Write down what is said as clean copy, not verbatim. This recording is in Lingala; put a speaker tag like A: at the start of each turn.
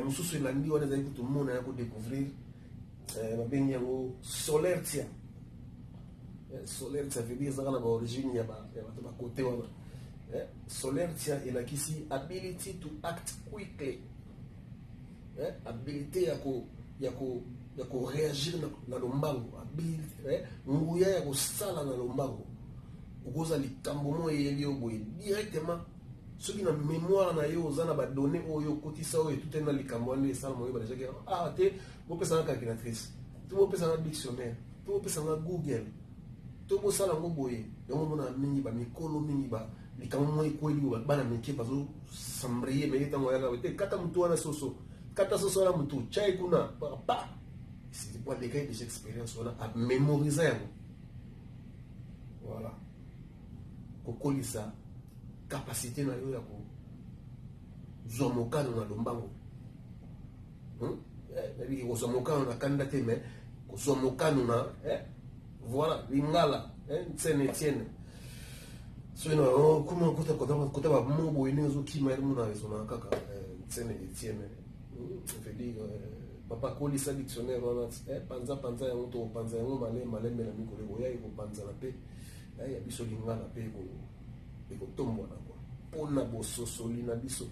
A: mususu elandi wana ezali kutu mona ya kodécouvrir babengi yango solertia. Solertia veut dire ezaka na baorigine ya bato bakote wana. Solertia elakisi ability to act quickly, abilité ya ko réagir na lombango, abilité nguya ya kosala na lombango okoza likambo mo eyeli oboye directement soki na mémoire na yo oza na badonné oyo kotisa oyo tout na likambo wana esala moyo badejaki te bopesa na calculatrice to bopesa na dictionnaire to bopesa na Google to bosala ngo boye yango mona mingi ba mikolo mingi ba likambo mo ekweli bana mike bazo sambrier mais etango yaka te kata mutu wana soso kata soso wana mutu chai kuna pa c'est pour des cas de expérience wana à mémoriser yango. Voilà. Kokolisa capacité na yo ya ko zomokano na lombango. Nali ko zomokano na kanda te mais ko zomokano na voilà lingala tiene so ino kuma kota ba mobo ine zo kima ero na zo na kaka tiene veut dire papa kolisa dictionnaire wana panza yango to panza yango male na mikolo boya ko panza na pe ya biso lingala pe ko tombo na ko pona bososoli na biso